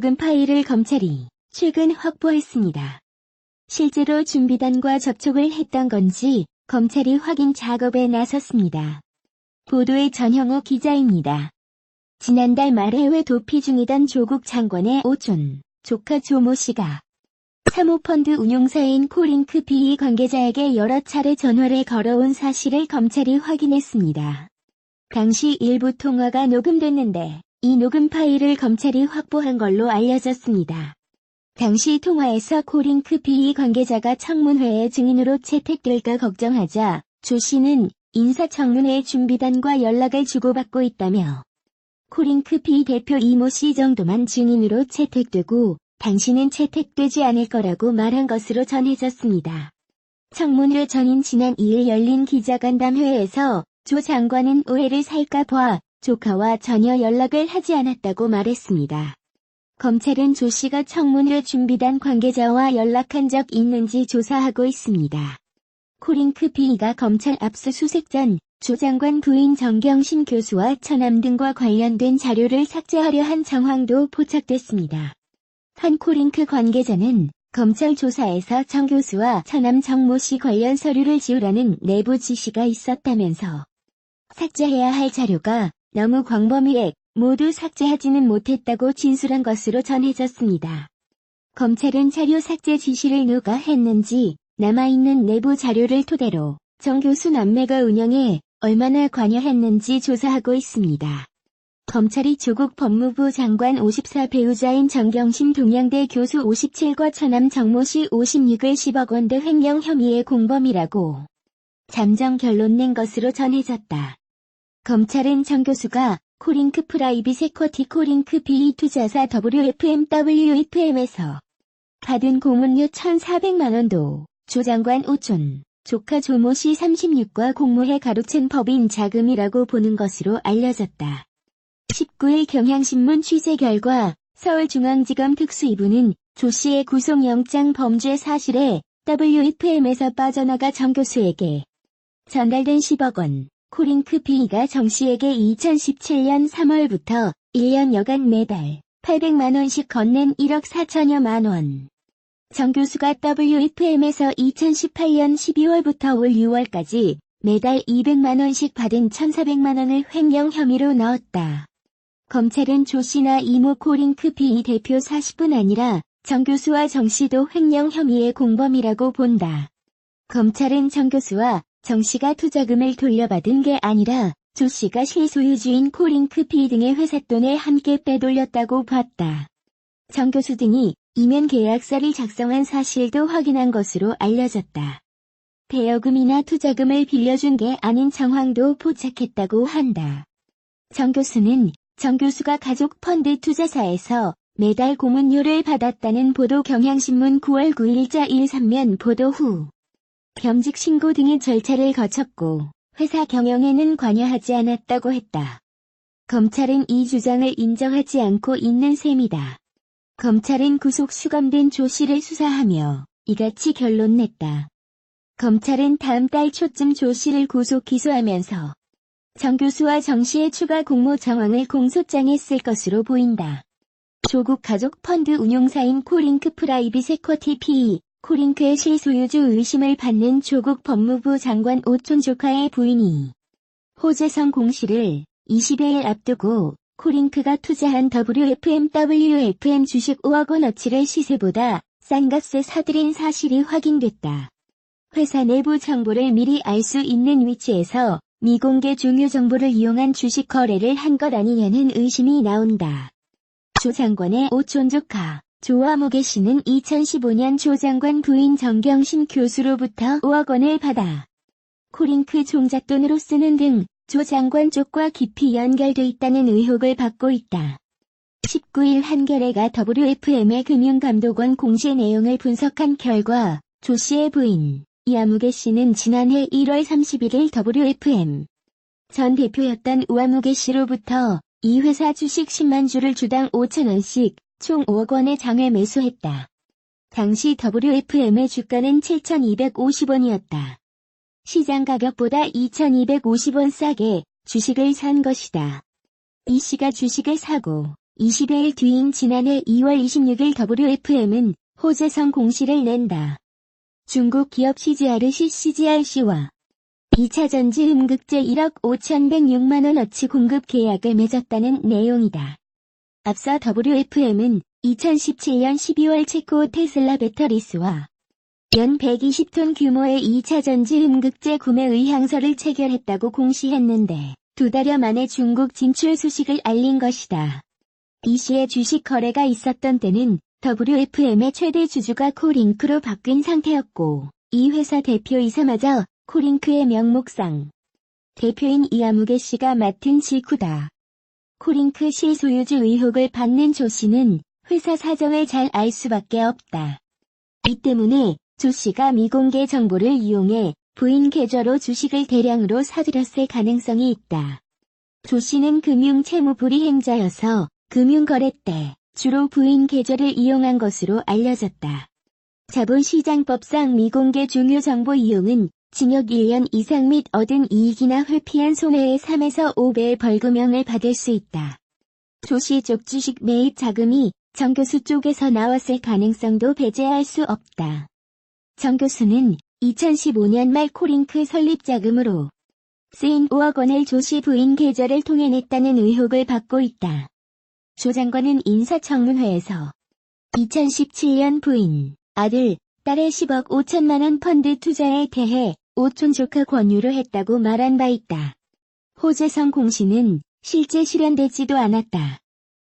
녹음 파일을 검찰이 최근 확보했습니다. 실제로 준비단과 접촉을 했던 건지 검찰이 확인 작업에 나섰습니다. 보도의 전형우 기자입니다. 지난달 말 해외 도피 중이던 조국 장관의 오촌, 조카 조모 씨가 사모펀드 운용사인 코링크 PE 관계자에게 여러 차례 전화를 걸어온 사실을 검찰이 확인했습니다. 당시 일부 통화가 녹음됐는데 이 녹음 파일을 검찰이 확보한 걸로 알려졌습니다. 당시 통화에서 코링크 PE 관계자가 청문회의 증인으로 채택될까 걱정하자 조 씨는 인사청문회 준비단과 연락을 주고받고 있다며 코링크 PE 대표 이모 씨 정도만 증인으로 채택되고 당신은 채택되지 않을 거라고 말한 것으로 전해졌습니다. 청문회 전인 지난 2일 열린 기자간담회에서 조 장관은 오해를 살까 봐 조카와 전혀 연락을 하지 않았다고 말했습니다. 검찰은 조 씨가 청문회 준비단 관계자와 연락한 적 있는지 조사하고 있습니다. 코링크 PE가 검찰 압수수색 전 조 장관 부인 정경심 교수와 처남 등과 관련된 자료를 삭제하려 한 정황도 포착됐습니다. 한 코링크 관계자는 검찰 조사에서 정 교수와 처남 정모 씨 관련 서류를 지우라는 내부 지시가 있었다면서 삭제해야 할 자료가 너무 광범위해 모두 삭제하지는 못했다고 진술한 것으로 전해졌습니다. 검찰은 자료 삭제 지시를 누가 했는지 남아있는 내부 자료를 토대로 정 교수 남매가 운영에 얼마나 관여했는지 조사하고 있습니다. 검찰이 조국 법무부 장관 54 배우자인 정경심 동양대 교수 57과 처남 정모 씨 56을 10억 원대 횡령 혐의의 공범이라고 잠정 결론 낸 것으로 전해졌다. 검찰은 정 교수가 코링크 프라이빗 에쿼티 코링크 PE 투자사 WFMWFM에서 받은 고문료 1,400만 원도 조 장관 오촌, 조카 조모 씨 36과 공모해 가로챈 법인 자금이라고 보는 것으로 알려졌다. 19일 경향신문 취재 결과 서울중앙지검 특수이부는 조 씨의 구속영장 범죄 사실에 WFM에서 빠져나가 정 교수에게 전달된 10억 원, 코링크 PE가 정 씨에게 2017년 3월부터 1년여간 매달 800만 원씩 건넨 1억 4천여만 원. 정 교수가 WFM에서 2018년 12월부터 올 6월까지 매달 200만 원씩 받은 1,400만 원을 횡령 혐의로 넣었다. 검찰은 조 씨나 이모 코링크 PE 대표 40분 아니라 정 교수와 정 씨도 횡령 혐의의 공범이라고 본다. 검찰은 정 교수와 정 씨가 투자금을 돌려받은 게 아니라 조 씨가 실소유주인 코링크 PE 등의 회사 돈을 함께 빼돌렸다고 봤다. 정 교수 등이 이면 계약서를 작성한 사실도 확인한 것으로 알려졌다. 대여금이나 투자금을 빌려준 게 아닌 정황도 포착했다고 한다. 정 교수는 정 교수가 가족 펀드 투자사에서 매달 고문료를 받았다는 보도 경향신문 9월 9일자 1~3면 보도 후 겸직 신고 등의 절차를 거쳤고 회사 경영에는 관여하지 않았다고 했다. 검찰은 이 주장을 인정하지 않고 있는 셈이다. 검찰은 구속 수감된 조 씨를 수사하며 이같이 결론 냈다. 검찰은 다음 달 초쯤 조 씨를 구속 기소하면서 정 교수와 정 씨의 추가 공모 정황을 공소장에 쓸 것으로 보인다. 조국 가족 펀드 운용사인 코링크 프라이빗 에쿼티 PE, 코링크의 실소유주 의심을 받는 조국 법무부 장관 오촌 조카의 부인이 호재성 공시를 20여일 앞두고 코링크가 투자한 WFMWFM 주식 5억 원어치를 시세보다 싼 값에 사들인 사실이 확인됐다. 회사 내부 정보를 미리 알 수 있는 위치에서 미공개 중요 정보를 이용한 주식 거래를 한 것 아니냐는 의심이 나온다. 조 장관의 오촌 조카 조화무계 씨는 2015년 조 장관 부인 정경심 교수로부터 5억 원을 받아 코링크 종잣돈으로 쓰는 등 조 장관 쪽과 깊이 연결돼 있다는 의혹을 받고 있다. 19일 한겨레가 WFM의 금융감독원 공시 내용을 분석한 결과 조 씨의 부인 이화무계 씨는 지난해 1월 31일 WFM 전 대표였던 우화무계 씨로부터 이 회사 주식 10만 주를 주당 5천원씩 총 5억 원에 장외 매수했다. 당시 WFM의 주가는 7,250원이었다. 시장 가격보다 2,250원 싸게 주식을 산 것이다. 이 씨가 주식을 사고 20일 뒤인 지난해 2월 26일 WFM은 호재성 공시를 낸다. 중국 기업 CGRC와 2차 전지 음극재 1억 5,106만원어치 공급 계약을 맺었다는 내용이다. 앞서 WFM은 2017년 12월 체코 테슬라 배터리스와 연 120톤 규모의 2차 전지 음극재 구매 의향서를 체결했다고 공시했는데 2달여 만에 중국 진출 소식을 알린 것이다. 이 시에 주식 거래가 있었던 때는 WFM의 최대 주주가 코링크로 바뀐 상태였고 이 회사 대표이사마저 코링크의 명목상 대표인 이아무개 씨가 맡은 직후다. 코링크 실소유주 의혹을 받는 조 씨는 회사 사정을 잘 알 수밖에 없다. 이 때문에 조 씨가 미공개 정보를 이용해 부인 계좌로 주식을 대량으로 사들였을 가능성이 있다. 조 씨는 금융채무불이행자여서 금융거래 때 주로 부인 계좌를 이용한 것으로 알려졌다. 자본시장법상 미공개 중요 정보 이용은 징역 1년 이상 및 얻은 이익이나 회피한 손해의 3에서 5배의 벌금형을 받을 수 있다. 조 씨 쪽 주식 매입 자금이 정 교수 쪽에서 나왔을 가능성도 배제할 수 없다. 정 교수는 2015년 말 코링크 설립 자금으로 쓰인 5억 원을 조 씨 부인 계좌를 통해 냈다는 의혹을 받고 있다. 조 장관은 인사청문회에서 2017년 부인, 아들, 딸의 10억 5천만 원 펀드 투자에 대해 오촌 조카 권유를 했다고 말한 바 있다. 호재성 공시는 실제 실현되지도 않았다.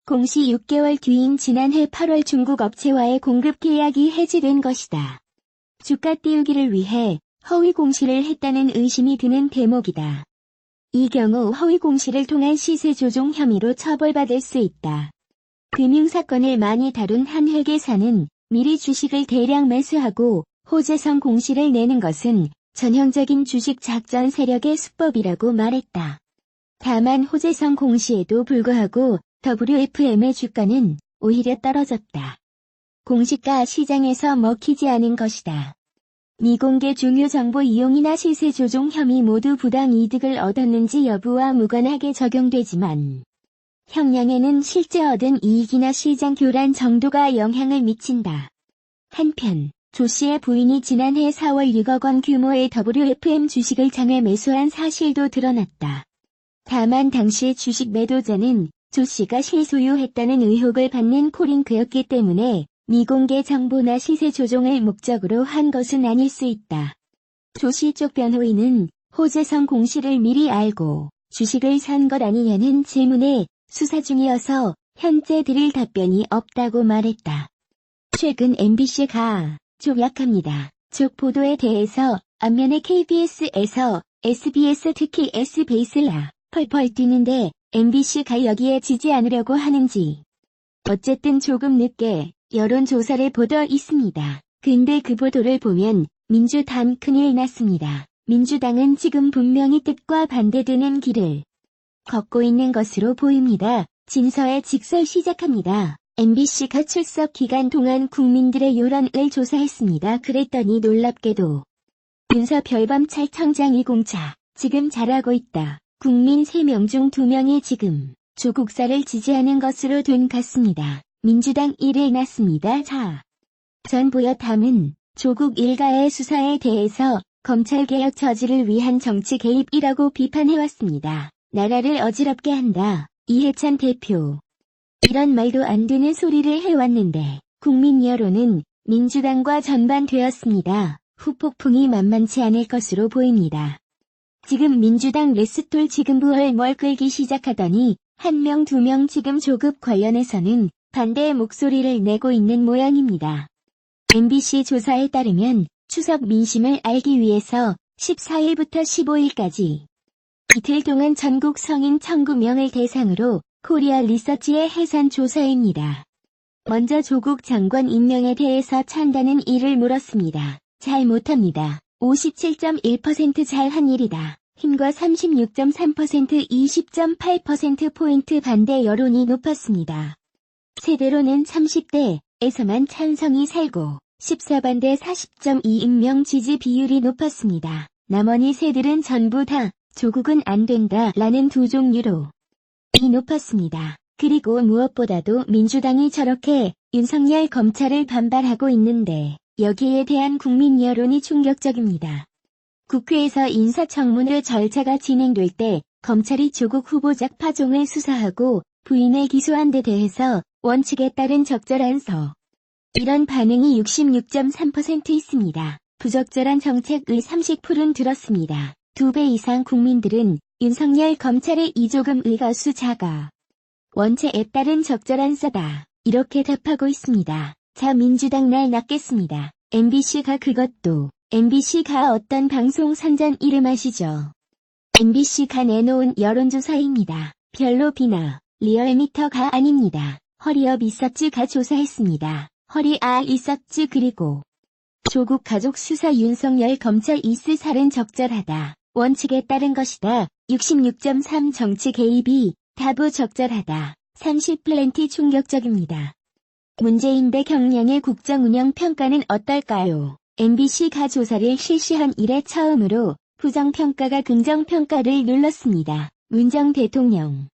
공시 6개월 뒤인 지난해 8월 중국 업체와의 공급 계약이 해지된 것이다. 주가 띄우기를 위해 허위 공시를 했다는 의심이 드는 대목이다. 이 경우 허위 공시를 통한 시세 조종 혐의로 처벌받을 수 있다. 금융사건을 많이 다룬 한 회계사는 미리 주식을 대량 매수하고 호재성 공시를 내는 것은 전형적인 주식 작전 세력의 수법이라고 말했다. 다만 호재성 공시에도 불구하고 WFM의 주가는 오히려 떨어졌다. 공시가 시장에서 먹히지 않은 것이다. 미공개 중요 정보 이용이나 시세 조종 혐의 모두 부당 이득을 얻었는지 여부와 무관하게 적용되지만 형량에는 실제 얻은 이익이나 시장 교란 정도가 영향을 미친다. 한편 조 씨의 부인이 지난해 4월 6억 원 규모의 WFM 주식을 장외 매수한 사실도 드러났다. 다만 당시 주식 매도자는 조 씨가 실소유했다는 의혹을 받는 코링크였기 때문에 미공개 정보나 시세 조종을 목적으로 한 것은 아닐 수 있다. 조 씨 쪽 변호인은 호재성 공시를 미리 알고 주식을 산 것 아니냐는 질문에 수사 중이어서 현재 드릴 답변이 없다고 말했다. 최근 MBC가 조약합니다. 쪽 보도에 대해서 앞면에 KBS에서 SBS 특히 SBS라 펄펄 뛰는데 MBC가 여기에 지지 않으려고 하는지. 어쨌든 조금 늦게 여론조사를 보도 있습니다. 근데 그 보도를 보면 민주당 큰일 났습니다. 민주당은 지금 분명히 뜻과 반대되는 길을 걷고 있는 것으로 보입니다. 진서의 직설 시작합니다. MBC가 출석 기간 동안 국민들의 여론을 조사했습니다. 그랬더니 놀랍게도 윤석열범찰 청장이 공차 지금 잘하고 있다. 국민 3명 중 2명이 지금 조국사를 지지하는 것으로 된 같습니다. 민주당 1일 났습니다. 자, 전 보여탐은 조국 일가의 수사에 대해서 검찰개혁 저지를 위한 정치 개입이라고 비판해왔습니다. 나라를 어지럽게 한다. 이해찬 대표. 이런 말도 안 되는 소리를 해왔는데 국민 여론은 민주당과 전반되었습니다. 후폭풍이 만만치 않을 것으로 보입니다. 지금 민주당 레스톨 지금 부활 끌기 시작하더니 1명 2명 지금 조국 관련해서는 반대의 목소리를 내고 있는 모양입니다. MBC 조사에 따르면 추석 민심을 알기 위해서 14일부터 15일까지 이틀 동안 전국 성인 1,900명을 대상으로 코리아 리서치의 해산 조사입니다. 먼저 조국 장관 임명에 대해서 찬다는 이를 물었습니다. 잘 못합니다. 57.1% 잘한 일이다. 힘과 36.3% 20.8%포인트 반대 여론이 높았습니다. 세대로는 30대에서만 찬성이 살고 14반대 40.2인명 지지 비율이 높았습니다. 나머지 세들은 전부 다 조국은 안 된다 라는 두 종류로 이 높았습니다. 그리고 무엇보다도 민주당이 저렇게 윤석열 검찰을 반발하고 있는데 여기에 대한 국민 여론이 충격적입니다. 국회에서 인사청문회 절차가 진행될 때 검찰이 조국 후보자 파종을 수사하고 부인을 기소한 데 대해서 원칙에 따른 적절한 이런 반응이 66.3% 있습니다. 부적절한 정책의 30%는 들었습니다. 2배 이상 국민들은 윤석열 검찰의 이조금 의가수 자가 원칙에 따른 적절한 싸다. 이렇게 답하고 있습니다. 자, 민주당 날 낫겠습니다. MBC가 그것도 MBC가 어떤 방송 선전 이름 아시죠? MBC가 내놓은 여론조사입니다. 별로 비나 리얼미터가 아닙니다. 허리업 리서치가 조사했습니다. 허리아 리서치 그리고 조국 가족 수사 윤석열 검찰 이스 살은 적절하다. 원칙에 따른 것이다. 66.3 정치 개입이 다부 적절하다. 30% 충격적입니다. 문재인 대경량의 국정운영 평가는 어떨까요? MBC가 조사를 실시한 이래 처음으로 부정평가가 긍정평가를 눌렀습니다. 문정 대통령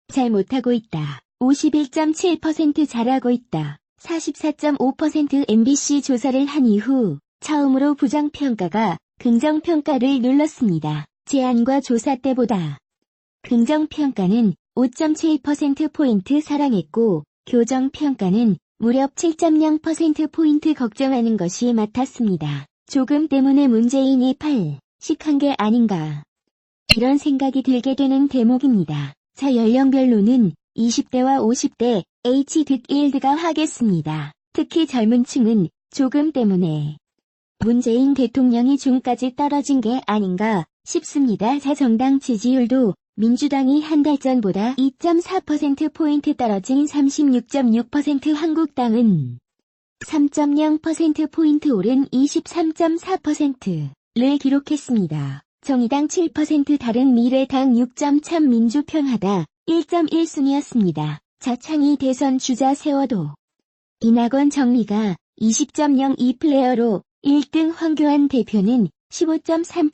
잘못하고 있다. 51.7% 잘하고 있다. 44.5% MBC 조사를 한 이후 처음으로 부정평가가 긍정평가를 눌렀습니다. 제안과 조사 때보다 긍정평가는 5.7%포인트 사랑했고 교정평가는 무려 7.0%포인트 걱정하는 것이 맡았습니다. 조금 때문에 문재인이 식한 게 아닌가. 이런 생각이 들게 되는 대목입니다. 자, 연령별로는 20대와 50대 H-1가 하겠습니다. 특히 젊은 층은 조금 때문에 문재인 대통령이 중까지 떨어진 게 아닌가 싶습니다. 자, 정당 지지율도 민주당이 한 달 전보다 2.4%포인트 떨어진 36.6%, 한국당은 3.0%포인트 오른 23.4%를 기록했습니다. 정의당 7%, 바른미래당 6.3%, 민주평하다 1.1순위였습니다. 자창희 대선 주자 세워도 이낙원 정리가 20.02 플레이어로 1등, 황교안 대표는 15.3%